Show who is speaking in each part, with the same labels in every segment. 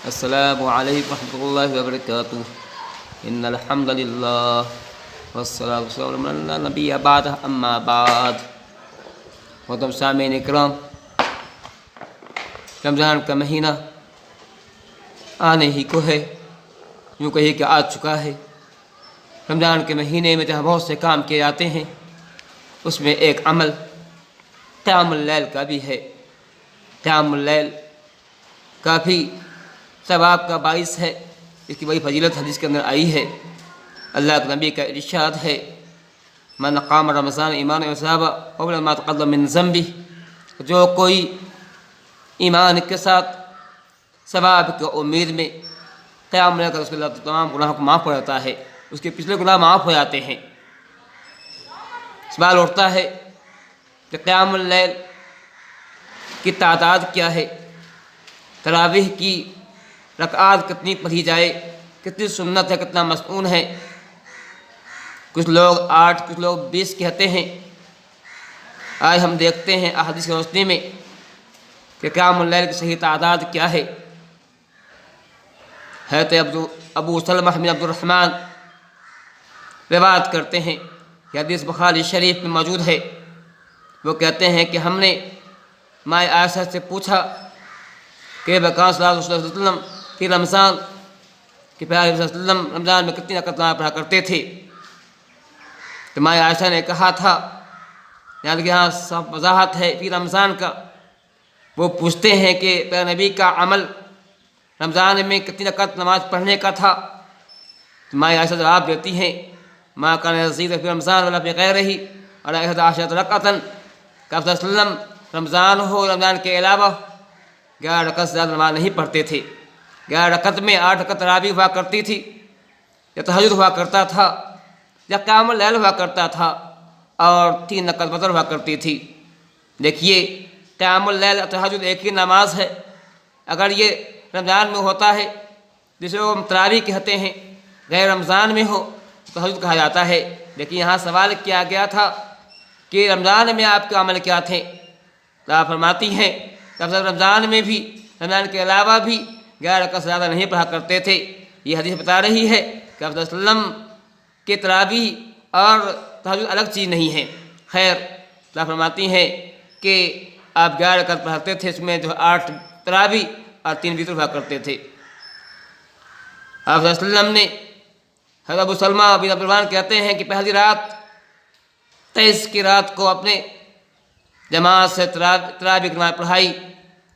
Speaker 1: السلام علیکم ورحمۃ اللہ وبرکاتہ ان الحمد للہ والصلاۃ والسلام علی نبی بعد اما بعد۔ محترم سامعین اکرام، رمضان کا مہینہ آنے ہی کو ہے، یوں کہیے کہ آ چکا ہے۔ رمضان کے مہینے میں جہاں بہت سے کام کیے جاتے ہیں، اس میں ایک عمل قیام اللیل کا بھی ہے۔ قیام اللیل کافی ثواب کا باعث ہے، اس کی بڑی فضیلت حدیث کے اندر آئی ہے۔ اللہ کے نبی کا ارشاد ہے، من قام رمضان ایمان وثوابا غفر ما تقدم من ذنبہ، جو کوئی ایمان کے ساتھ ثواب کی امید میں قیام اللیل کا، اس کے اللہ تمام گناہوں کو معاف کرتا ہے، اس کے پچھلے گناہ معاف ہو جاتے ہیں۔ سوال اٹھتا ہے کہ قیام اللیل کی تعداد کیا ہے، تراویح کی رکعات کتنی پڑھی جائے، کتنی سنت ہے، کتنا مسنون ہے۔ کچھ لوگ 8، کچھ لوگ 20 کہتے ہیں۔ آج ہم دیکھتے ہیں احادیث کی روشنی میں کہ قیام اللیل کی صحیح تعداد کیا ہے۔ حضرت ابو سلمہ بن عبد الرحمن روایت کرتے ہیں، یہ حدیث بخاری شریف میں موجود ہے۔ وہ کہتے ہیں کہ ہم نے ماں عائشہ سے پوچھا کہ بکان صلی اللہ علیہ وسلم فی رمضان، کہ پیارے صلی اللہ علیہ وسلم رمضان میں کتنی رکعت پڑھا کرتے تھے؟ تو ماں عائشہ نے کہا تھا، یعنی کہ یہاں سب وضاحت ہے فی رمضان کا۔ وہ پوچھتے ہیں کہ پیارے نبی کا عمل رمضان میں کتنی رکعت نماز پڑھنے کا تھا؟ تو ماں عائشہ جواب دیتی ہیں، ما کان یزید فی رمضان ولا فی غیرہ علی 11 رکعۃ، کہ آپ صلی اللہ علیہ وسلم رمضان ہو رمضان کے علاوہ 11 رکعت سے زیادہ نماز نہیں پڑھتے تھے۔ 11 رکعت میں 8 رکعت تراویح ہوا کرتی تھی، یا تہجد ہوا کرتا تھا، یا قیام اللیل ہوا کرتا تھا، اور 3 رکعت وتر ہوا کرتی تھی۔ دیکھیے، قیام اللیل اور تہجد ایک ہی نماز ہے۔ اگر یہ رمضان میں ہوتا ہے، جسے وہ تراویح کہتے ہیں، غیر رمضان میں ہو تو تہجد کہا جاتا ہے۔ لیکن یہاں سوال کیا گیا تھا کہ رمضان میں آپ کے عمل کیا تھے؟ تو آپ فرماتی ہیں کہ آپ رمضان میں بھی، رمضان کے علاوہ بھی 11 رکعت سے زیادہ نہیں پڑھا کرتے تھے۔ یہ حدیث بتا رہی ہے کہ آپ صلی اللہ علیہ وسلم کے تراویح اور تہجد الگ چیز نہیں ہے۔ خیر، تو آپ فرماتی ہیں کہ آپ 11 رکعت پڑھتے تھے، اس میں جو 8 تراویح اور 3 وتر ہوا کرتے تھے۔ آپ صلی اللہ علیہ وسلم نے، حضرت ابو سلمہ بن عبد الرحمن کہتے ہیں کہ پہلی رات 23 کی رات کو اپنے جماعت سے تراویح کی نماز پڑھائی،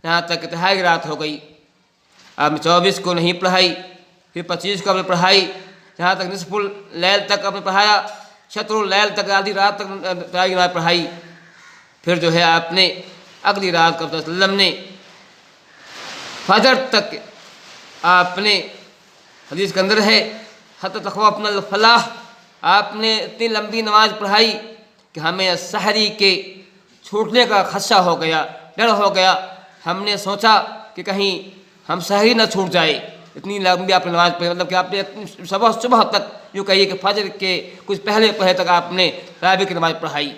Speaker 1: یہاں تک کہ تہائی رات ہو گئی۔ آپ نے 24 کو نہیں پڑھائی، پھر 25 کو آپ نے پڑھائی، یہاں تک نصف اللیل تک آپ نے پڑھایا، شطر اللیل تک، آدھی رات تک تراویح کی نماز پڑھائی۔ پھر جو ہے آپ نے اگلی رات کو صلی اللہ علیہ وسلم نے فجر تک، آپ نے حدیث کے اندر ہے حتی تخوفنا الفلاح، آپ نے اتنی لمبی نماز پڑھائی کہ ہمیں سحری کے چھوٹنے کا خدشہ ہو گیا، ڈر ہو گیا۔ ہم نے سوچا کہ کہیں ہم سحری نہ چھوٹ جائے، اتنی لمبی آپ نے نماز پڑھی، مطلب کہ آپ نے صبح تک، یوں کہیے کہ فجر کے کچھ پہلے تک آپ نے تراویح کی نماز پڑھائی۔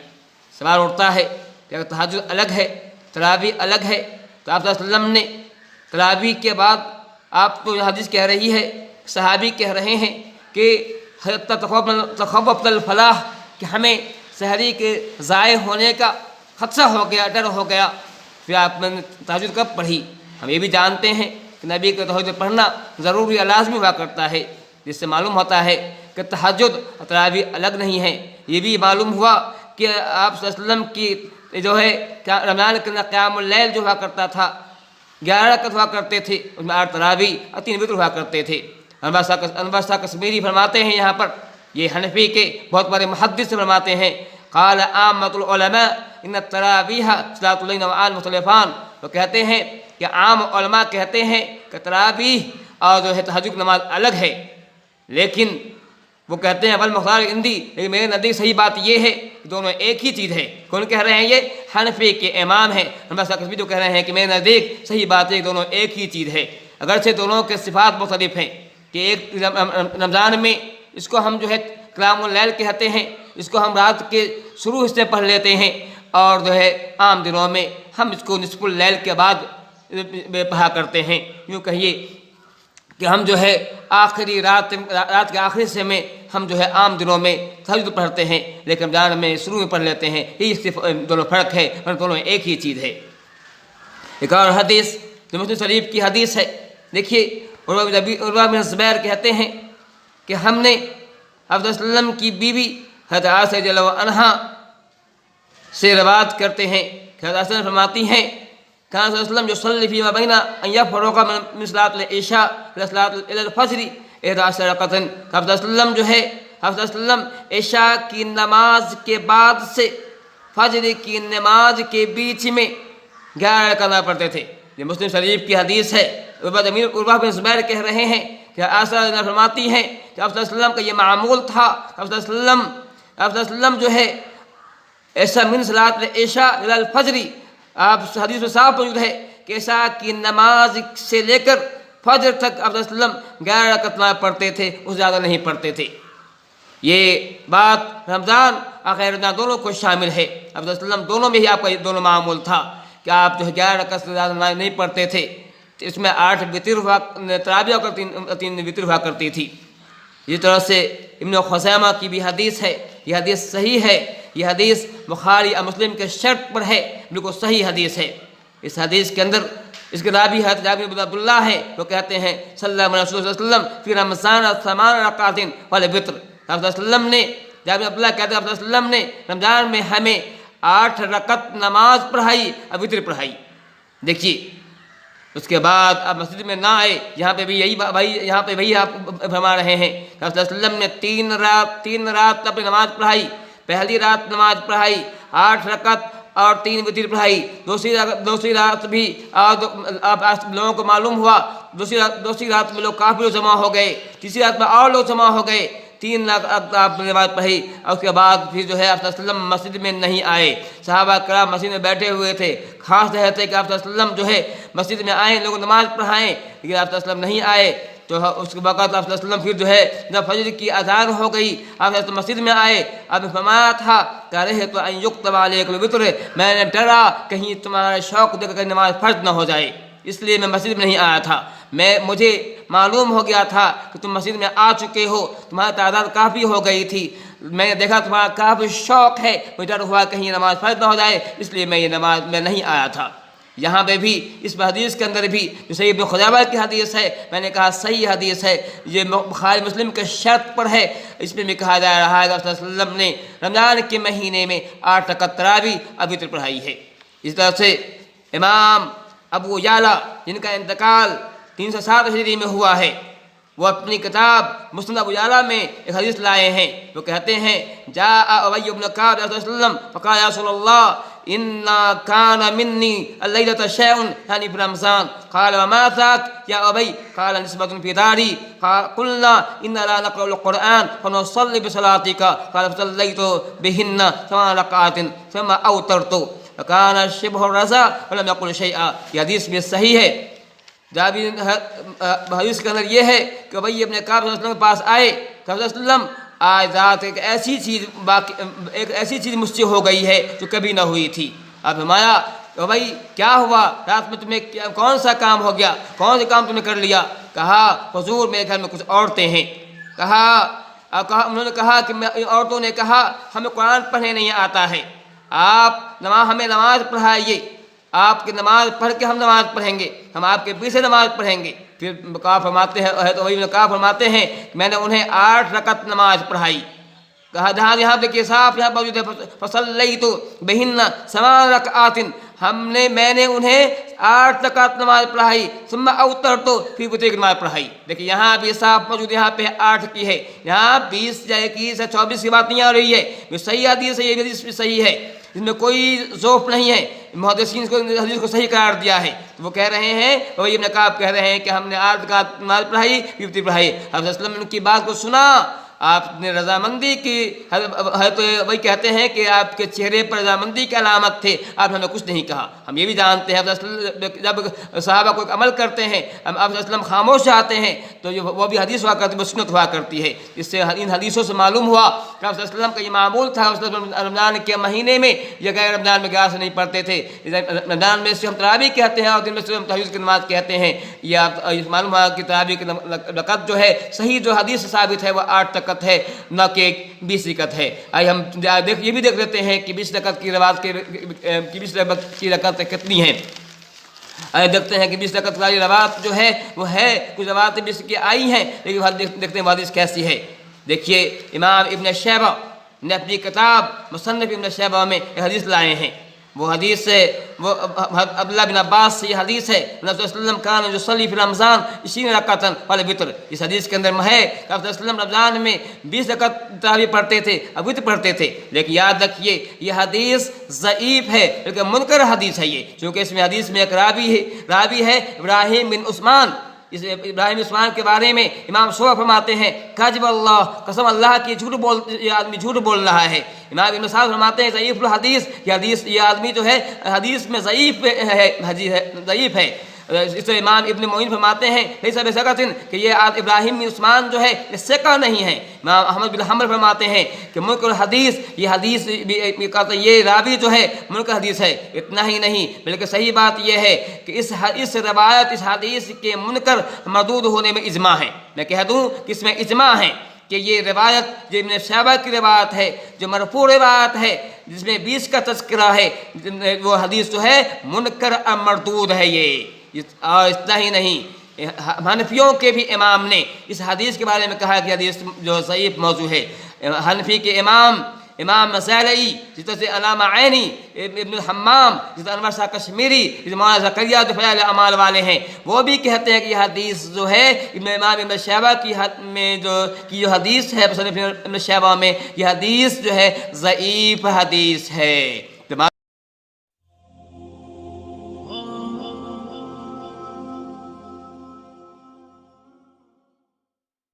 Speaker 1: سوال اٹھتا ہے کہ اگر تہجد الگ ہے، تراویح الگ ہے، تو آپ صلی اللہ علیہ وسلم نے تراویح کے بعد، آپ تو یہ حدیث کہہ رہی ہے، صحابی کہہ رہے ہیں کہ حتی تخوفنا الفلاح، کہ ہمیں سحری کے ضائع ہونے کا خدشہ ہو گیا، ڈر ہو گیا۔ پھر آپ نے تہجد کب پڑھی؟ ہم یہ بھی جانتے ہیں کہ نبی کے تہجد پڑھنا ضروری اور لازمی ہوا کرتا ہے، جس سے معلوم ہوتا ہے کہ تہجد اور تراویح الگ نہیں ہیں۔ یہ بھی معلوم ہوا کہ آپ صلی اللہ علیہ وسلم کی جو ہے رمضان کے اندر قیام اللیل جو ہوا کرتا تھا، 11 رکعت ہوا کرتے تھے، اس میں 8 تراویح اور 3 وتر ہوا کرتے تھے۔ انور شاہ کشمیری فرماتے ہیں یہاں پر، یہ حنفی کے بہت بڑے محدث سے فرماتے ہیں، قال عامۃ العلماء ان التراویح صلاۃ اللیل وآن مختلفان۔ وہ کہتے ہیں کہ عام علماء کہتے ہیں کہ تراویح اور جو ہے تہجد نماز الگ ہے، لیکن وہ کہتے ہیں والمختار عندی، لیکن میرے نزدیک صحیح بات یہ ہے کہ دونوں ایک ہی چیز ہے۔ کون کہہ رہے ہیں؟ یہ حنفی کے امام ہیں انور شاہ کشمیری، جو کہہ رہے ہیں کہ میرے نزدیک صحیح بات ہے کہ دونوں ایک ہی چیز ہے، اگرچہ دونوں کے صفات مختلف ہیں۔ کہ ایک رمضان میں اس کو ہم جو ہے قیام اللیل کہتے ہیں، اس کو ہم رات کے شروع حصے پڑھ لیتے ہیں، اور جو ہے عام دنوں میں ہم اس کو نصف اللیل کے بعد پڑھا کرتے ہیں۔ یوں کہیے کہ ہم جو ہے آخری رات کے آخری حصے میں ہم جو ہے عام دنوں میں تہجد پڑھتے ہیں، لیکن رمضان میں شروع میں پڑھ لیتے ہیں، یہی صرف دونوں فرق ہے، ورنہ دونوں ایک ہی چیز ہے۔ ایک اور حدیث جو مسلم شریف کی حدیث ہے، دیکھیے عروہ بن زبیر کہتے ہیں کہ ہم نے حضرت صلی اللہ علیہ وسلم کی بیوی حضرت عائشہ رضی اللہ عنہا سے روایت کرتے ہیں کہ حضرت عائشہ فرماتی ہیں کہ صلی اللہ علیہ وسلم یصلی فیما بین ان یفرغ من صلاۃ العشاء الی صلاۃ الفجر 11 رکعۃ، حضرت صلی اللہ علیہ وسلم جو ہے حضرت صلی اللہ علیہ وسلم عشاء کی نماز کے بعد سے فجر کی نماز کے بیچ میں 11 رکعت پڑھتے تھے۔ یہ مسلم شریف کی حدیث ہے۔ عروہ بن زبیر کہہ رہے ہیں کہ عائشہ رضی اللہ فرماتی ہیں کہ آپ صلی اللہ علیہ وسلم کا یہ معمول تھا، آپ صلی اللہ علیہ وسلم جو ہے ایسا من صلاۃ العشاء الی الفجر، آپ حدیث میں صاف موجود ہے کہ عشاء کی نماز سے لے کر فجر تک آپ صلی اللہ علیہ وسلم 11 رکعت پڑھتے تھے، اس سے زیادہ نہیں پڑھتے تھے۔ یہ بات رمضان اور غیر رمضان دونوں کو شامل ہے۔ آپ صلی اللہ علیہ وسلم دونوں میں ہی آپ کا دونوں معمول تھا کہ آپ جو ہے 11 رکعت سے زیادہ نہیں پڑھتے تھے، اس میں 8 وتر ہوا تراویح اور 3 وتر ہوا کرتی تھی۔ اسی طرح سے ابن خزیمہ کی بھی حدیث ہے، یہ حدیث صحیح ہے، یہ حدیث بخاری اور مسلم کے شرط پر ہے، بالکل صحیح حدیث ہے۔ اس حدیث کے اندر اس کے راوی حضرت جابر بن عبداللہ ہے، وہ کہتے ہیں صلی اللہ علیہ وسلم فی رمضان 8 رکعات والوتر، آپ صلی اللہ علیہ وسلم نے جابر بن عبداللہ کہتے ہیں آپ صلی اللہ علیہ وسلم نے رمضان میں ہمیں 8 رکعت نماز پڑھائی اور وتر پڑھائی۔ دیکھیے اس کے بعد آپ مسجد میں نہ آئے، یہاں پہ بھی یہاں پہ وہی آپ فرما رہے ہیں کہ آپ صلی اللہ علیہ وسلم نے 3 رات اپنی نماز پڑھائی۔ پہلی رات نماز پڑھائی 8 رکعت اور 3 وتر پڑھائی، دوسری رات بھی آپ لوگوں کو معلوم ہوا، دوسری رات میں لوگ کافی لوگ جمع ہو گئے، تیسری رات میں اور لوگ جمع ہو گئے، 3 رات آپ نے نماز پڑھی، اور اس کے بعد پھر جو ہے آپ صلی اللہ علیہ وسلم مسجد میں نہیں آئے۔ صحابہ کرام مسجد میں بیٹھے ہوئے تھے، خاص رہے تھے کہ آپ صلی اللہ علیہ وسلم جو ہے مسجد میں آئیں، لوگوں نماز پڑھائیں، لیکن آپ صلی اللہ علیہ وسلم نہیں آئے۔ تو اس کے بعد آپ صلی اللہ علیہ وسلم پھر جو ہے جب فجر کی اذان ہو گئی، آپ مسجد میں آئے، آپ نے فرمایا تھا کہ رہت ان یکتب علیکم الوتر، میں نے ڈرا کہیں تمہارا شوق دیکھ کر نماز فرض نہ ہو جائے، اس لیے میں مسجد میں نہیں آیا تھا۔ مجھے معلوم ہو گیا تھا کہ تم مسجد میں آ چکے ہو، تمہاری تعداد کافی ہو گئی تھی، میں نے دیکھا تمہارا کافی شوق ہے، مجھے ڈر ہوا کہیں نماز فرض نہ ہو جائے، اس لیے میں یہ نماز میں نہیں آیا تھا۔ یہاں پہ بھی اس حدیث کے اندر بھی جو صحیح ابن خزیمہ کی حدیث ہے، میں نے کہا صحیح حدیث ہے، یہ بخاری مسلم کے شرط پر ہے، اس میں بھی کہا جا رہا ہے کہ صلی اللہ علیہ وسلم نے رمضان کے مہینے میں 8 رکعت تراویح اور وتر پڑھائی ہے۔ اس طرح سے امام ابو یعلا جن کا انتقال 307 ہجری میں ہوا ہے، وہ اپنی کتاب مسند ابو یعلا میں ایک حدیث لائے ہیں، وہ کہتے ہیں جاء ابی بن کعب رضی اللہ عنہ وسلم فقال یا رسول اللہ انا كان مني الليلة شيء يعني في رمضان، قال وما ذاك يا ابي؟ قال نسبة في داري، قلنا ان لا نقرأ القرآن فنصلي بصلاتك، قال فصليت بهن 8 ركعات ثم اوترت فكان شبه الرزاء ولم يقل شيئا۔ یہ حدیث بھی صحیح ہے۔ حدیث کے اندر یہ ہے کہ ابی ابن کعب صلی اللہ علیہ وسلم کے پاس آئے کہ صلی اللہ علیہ وسلم آج رات ایک ایسی چیز مجھ سے ہو گئی ہے جو کبھی نہ ہوئی تھی۔ آپ فرمایا کہ بھائی کیا ہوا، رات میں تمہیں کون سا کام ہو گیا، کون سے کام تم نے کر لیا؟ کہا حضور میرے گھر میں کچھ عورتیں ہیں۔ انہوں نے کہا کہ عورتوں نے کہا ہمیں قرآن پڑھنے نہیں آتا ہے، آپ ہمیں نماز پڑھائیے، آپ کی نماز پڑھ کے ہم نماز پڑھیں گے، ہم آپ کے پیچھے نماز پڑھیں گے۔ پھر فرماتے ہیں تو وہی فرماتے ہیں میں نے انہیں 8 رکعت نماز پڑھائی۔ کہا جہاں یہاں دیکھیے صاف یہاں موجود ہے فصلیت بہن 8 رکعات، میں نے انہیں 8 رکعت نماز پڑھائی، ثم اوترت پھر وتر کی نماز پڑھائی۔ دیکھیے یہاں بھی صاف موجود، یہاں پہ 8 کی ہے، یہاں 20 یا 21 یا 24 کی بات نہیں آ رہی ہے، یہ صحیح حدیث ہے، یہ حدیث بھی صحیح ہے، اس میں کوئی ذوف نہیں ہے، محدثین کو حدیث کو صحیح قرار دیا ہے۔ تو وہ کہہ رہے ہیں وہی ابن کعب کہہ رہے ہیں کہ ہم نے 8 رکعت نماز پڑھائی، وتر پڑھائی۔ حضرت صلی اللہ علیہ وسلم نے ان کی بات کو سنا آپ نے رضامندی کی ہے تو وہی کہتے ہیں کہ آپ کے چہرے پر رضامندی کی علامت تھے، آپ نے ہمیں کچھ نہیں کہا۔ ہم یہ بھی جانتے ہیں جب صحابہ کوئی عمل کرتے ہیں، ہم آپ صلی اللہ علیہ وسلم خاموش آتے ہیں تو وہ بھی حدیث ہوا کرتی ہے، سنت ہوا کرتی ہے۔ اس سے ان حدیثوں سے معلوم ہوا کہ آپ صلی اللہ علیہ وسلم کا یہ معمول تھا، رمضان کے مہینے میں یا غیر رمضان میں گھاس نہیں پڑتے تھے۔ رمضان میں سے ہم تراویح کہتے ہیں اور دن میں سے ہم تہجد کی نماز کہتے ہیں۔ یہ معلوم ہوا کہ تراویح کی رکعت جو ہے صحیح جو حدیث سے ثابت ہے وہ 8 رکعت ہے، نہ کہ 20 رکعت ہے۔ آئیے ہم یہ بھی دیکھ لیتے ہیں کہ 20 رکعت کی رکعت کتنی ہیں۔ آئے دیکھتے ہیں کہ 20 رکعت والی روایت جو ہے وہ ہے، کچھ روایتیں 20 کی آئی ہیں، لیکن دیکھتے ہیں حدیث کیسی ہے۔ دیکھیے امام ابن شیبہ نے اپنی کتاب مصنف ابن شیبہ میں یہ حدیث لائے ہیں۔ وہ حدیث ہے وہ عبداللہ بن عباس سے یہ حدیث ہے، نبی صلی اللہ علیہ وسلم کان یصلی فی رمضان 20 رکعۃ والوتر۔ اس حدیث کے اندر ہے کہ آپ صلی اللہ علیہ وسلم رمضان میں 20 رکعت تراویح پڑھتے تھے اور وتر پڑھتے تھے۔ لیکن یاد رکھیے یہ حدیث ضعیف ہے، بلکہ منکر حدیث ہے یہ، چونکہ اس میں حدیث میں ایک راوی ہے ابراہیم بن عثمان۔ اس ابراہیم عثمان کے بارے میں امام شعبہ فرماتے ہیں کذب اللہ، قسم اللہ کی یہ آدمی جھوٹ بول رہا ہے۔ امام ابن سعد فرماتے ہیں ضعیف الحدیث، یہ آدمی جو ہے حدیث میں ضعیف ہے۔ اس سے امام ابن معین فرماتے ہیں لیس بثقۃ کہ یہ ابراہیم بن عثمان جو ہے یہ ثقہ نہیں ہے۔ امام احمد بن حنبل فرماتے ہیں کہ منکر الحدیث، یہ راوی جو ہے منکر حدیث ہے۔ اتنا ہی نہیں بلکہ صحیح بات یہ ہے کہ اس روایت اس حدیث کے منکر مردود ہونے میں اجماع ہے۔ میں کہہ دوں کہ اس میں اجماع ہے کہ یہ روایت جو ابن شیبہ کی روایت ہے، جو مرفوع روایت ہے جس میں 20 کا تذکرہ ہے، وہ حدیث جو ہے منکر مردود ہے یہ۔ اور اتنا ہی نہیں، حنفیوں کے بھی امام نے اس حدیث کے بارے میں کہا کہ حدیث جو ضعیف موضوع ہے۔ حنفی کے امام مسیلئی، جس طرح سے علامہ عینی، ابن الحمام، جس طرح انور شاہ کشمیری، جس مولانا زکریا جو فضائل اعمال والے ہیں، وہ بھی کہتے ہیں کہ یہ حدیث جو ہے امام ابن شیبہ کی جو حدیث ہے مصنف ابن شیبہ میں، یہ حدیث جو ہے ضعیف حدیث ہے۔